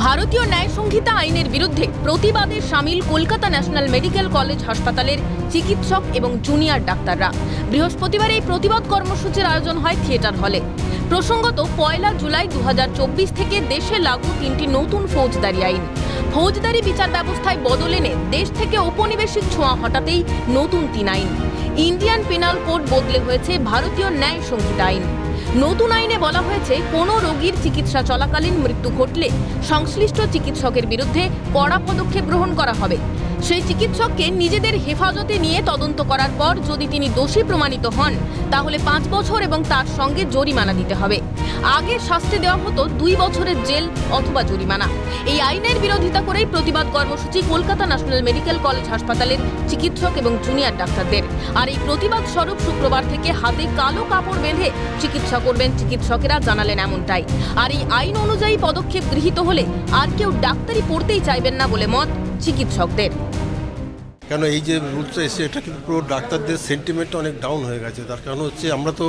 ভারতীয় ন্যায় সংহিতা আইনের বিরুদ্ধে প্রতিবাদে সামিল কলকাতা ন্যাশনাল মেডিকেল কলেজ হাসপাতালের চিকিৎসক এবং জুনিয়র ডাক্তাররা। বৃহস্পতিবার এই প্রতিবাদ কর্মসূচির আয়োজন হয় থিয়েটার হলে। প্রসঙ্গত, 1 জুলাই 2024 থেকে দেশে লাগু 3টি নতুন ফৌজদারি আইন। ফৌজদারি বিচার ব্যবস্থায় বদল এনে দেশ থেকে ঔপনিবেশিক ছোঁয়া হটাতেই নতুন 3 আইন। ইন্ডিয়ান পেনাল কোড বদলে হয়েছে ভারতীয় ন্যায় সংহিতা আইন। নতুন আইনে বলা হয়েছে, কোনো রোগীর চিকিৎসা চলাকালীন মৃত্যু ঘটলে সংশ্লিষ্ট চিকিৎসকের বিরুদ্ধে কড়া পদক্ষেপ গ্রহণ করা হবে। সেই চিকিৎসককে নিজেদের হেফাজতে নিয়ে তদন্ত করার পর যদি তিনি দোষী প্রমাণিত হন, তাহলে 5 বছর এবং তার সঙ্গে জরিমানা দিতে হবে। আগে শাস্তি দেওয়া হতো 2 বছরের জেল অথবা জরিমানা। এই আইনের বিরোধিতা করেই প্রতিবাদ কর্মসূচি কলকাতা ন্যাশনাল মেডিকেল কলেজ হাসপাতালের চিকিৎসক এবং জুনিয়র ডাক্তারদের। আর এই প্রতিবাদ স্বরূপ শুক্রবার থেকে হাতে কালো কাপড় বেঁধে চিকিৎসা করবেন চিকিৎসকেরা, জানালেন এমনটাই। আর এই আইন অনুযায়ী পদক্ষেপ গৃহীত হলে আর কেউ ডাক্তারি পড়তেই চাইবেন না বলে মত চিকিৎসকদের। কেন এই যে রুলসটা এসে, এটা কিন্তু পুরো ডাক্তারদের সেন্টিমেন্টটা অনেক ডাউন হয়ে গেছে। তার কারণ হচ্ছে, আমরা তো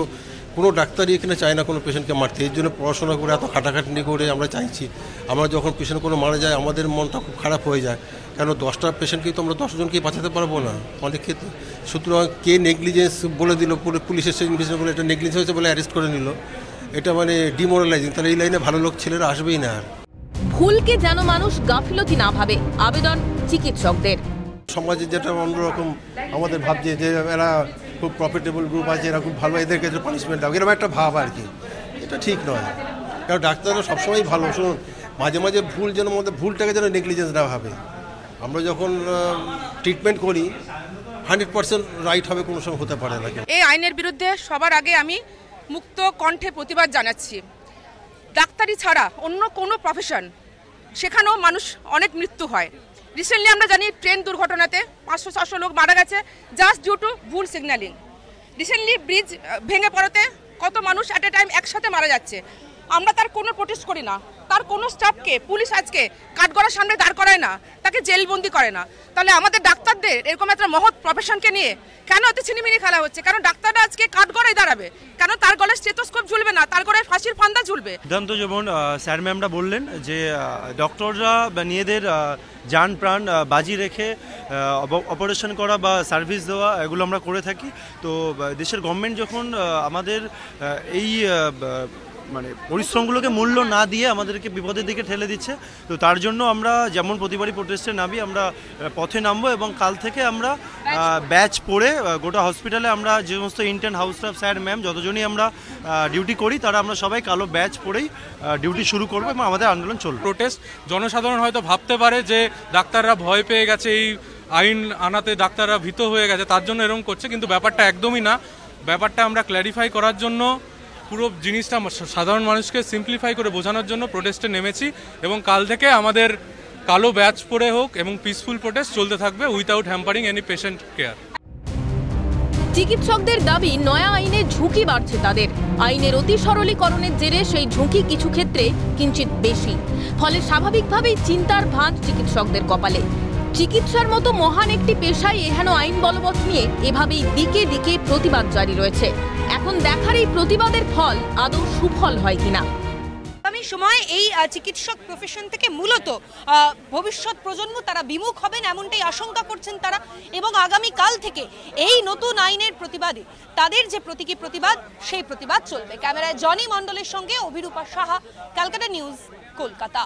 কোনো ডাক্তারই এখানে চাই না কোনো পেশেন্টকে মারতে। এর জন্য পড়াশোনা করে এত খাটাখাটনি করে আমরা চাইছি। আমরা যখন পেশেন্ট কোনো মারা যায়, আমাদের মনটা খুব খারাপ হয়ে যায়। কেন 10টা পেশেন্টকেই তো আমরা 10 জনকেই বাঁচাতে পারবো না অনেক ক্ষেত্রে। সুতরাং কে নেগলিজেন্স বলে দিল, পুলিশের সেই ইনভেস্টিগেশন বলে এটা নেগলিজেন্স হয়েছে বলে অ্যারেস্ট করে নিল, এটা মানে ডিমোরালাইজিং। তাহলে এই লাইনে ভালো লোক ছেলেরা আসবেই না। আর ভুলকে যেন মানুষ গাফিলতি না ভাবে, আবেদন চিকিৎসকদের। সমাজে যেটা অন্যরকম আমাদের ভাবছে যে এরা খুব প্রফিটেবল গ্রুপ আছে, এরা খুব ভালো, এদের ক্ষেত্রে পানিশমেন্ট দাও, এরকম একটা ভাব আর কি। এটা ঠিক নয়। কারণ ডাক্তাররা সবসময় ভালো। শুনুন, মাঝে মাঝে ভুল যেন আমাদের ভুলটাকে যেন নেগলিজেন্স না ভাবে। আমরা যখন ট্রিটমেন্ট করি 100% রাইট হবে, কোনো সময় হতে পারে না। এই আইনের বিরুদ্ধে সবার আগে আমি মুক্ত কণ্ঠে প্রতিবাদ জানাচ্ছি। ডাক্তারি ছাড়া অন্য কোনো প্রফেশন, সেখানেও মানুষ অনেক মৃত্যু হয়। রিসেন্টলি আমরা জানি ট্রেন দুর্ঘটনাতে 500-600 লোক মারা গেছে জাস্ট ডিউ টু ভুল সিগন্যালিং। রিসেন্টলি ব্রিজ ভেঙে পড়াতে কত মানুষ অ্যাট এ টাইম একসাথে মারা যাচ্ছে। আমরা তার কোনো প্রোটেস্ট করি না। তার কোনো স্টাফকে পুলিশ আজকে কাঠগড়ার সামনে দাঁড় করায় না, তাকে জেলবন্দি করে না। তাহলে আমাদের ডাক্তারদের এরকম একটা মহৎ প্রফেশনকে নিয়ে কেন এত ছিনিমিনি খেলা হচ্ছে? কারণ ডাক্তাররা আজকে কাঠগড়ায় দাঁড়াবে, কেন তার গলায় স্টেথোস্কোপ ঝুলবে না, তার গলায় ফাঁসির ফান্দা ঝুলবে? সিদ্ধান্ত যেমন স্যার ম্যামরা বললেন যে ডক্টররা নিজেদের যান প্রাণ বাজি রেখে অপারেশন করা বা সার্ভিস দেওয়া, এগুলো আমরা করে থাকি। তো দেশের গভর্নমেন্ট যখন আমাদের এই মানে পরিশ্রমগুলোকে মূল্য না দিয়ে আমাদেরকে বিপদের দিকে ঠেলে দিচ্ছে, তো তার জন্য আমরা যেমন প্রতিবারই প্রোটেস্টে নামি, আমরা পথে নামবো এবং কাল থেকে আমরা ব্যাচ পড়ে গোটা হসপিটালে আমরা যে সমস্ত intern, house staff, sir ma'am যতজনই আমরা ডিউটি করি, তারা আমরা সবাই কালো ব্যাচ পড়েই ডিউটি শুরু করবো এবং আমাদের আন্দোলন চলবে। প্রোটেস্ট জনসাধারণ হয়তো ভাবতে পারে যে ডাক্তাররা ভয় পেয়ে গেছে, এই আইন আনাতে ডাক্তাররা ভীত হয়ে গেছে, তার জন্য এরকম করছে, কিন্তু ব্যাপারটা একদমই না। ব্যাপারটা আমরা ক্ল্যারিফাই করার জন্য, পুরো জিনিসটা সাধারণ মানুষকে সিম্পলিফাই করে বোঝানোর জন্য প্রোটেস্টে নেমেছি। এবং কাল থেকে আমাদের কালো ব্যাচ পরে হোক এবং পিসফুল প্রোটেস্ট চলতে থাকবে without hampering any patient care. চিকিৎসকদের দাবি, নয়া আইনে ঝুঁকি বাড়ছে তাদের। আইনের অতি সরলীকরণের জেরে সেই ঝুঁকি কিছু ক্ষেত্রে কিঞ্চিত বেশি। ফলে স্বাভাবিকভাবেই চিন্তার ভাঁজ চিকিৎসকদের কপালে। চিকিৎসার মতো মহান একটি পেশায় এহেন আইন বলবৎ নিয়ে এভাবেই দিকে দিকে প্রতিবাদ জারি রয়েছে। এখন দেখার এই প্রতিবাদের ফল আদৌ সুফল হয় কিনা। আগামী সময়ে এই চিকিৎসক প্রফেশন থেকে মূলত ভবিষ্যৎ প্রজন্ম তারা বিমুখ হবেন, এমনটাই আশঙ্কা করছেন তারা। এবং আগামী কাল থেকে এই নতুন আইনের প্রতিবাদে তাদের যে প্রতীকী প্রতিবাদ, সেই প্রতিবাদ চলবে। ক্যামেরায় জনি মণ্ডলের সঙ্গে অভিরূপা সাহা, ক্যালকাটা নিউজ, কলকাতা।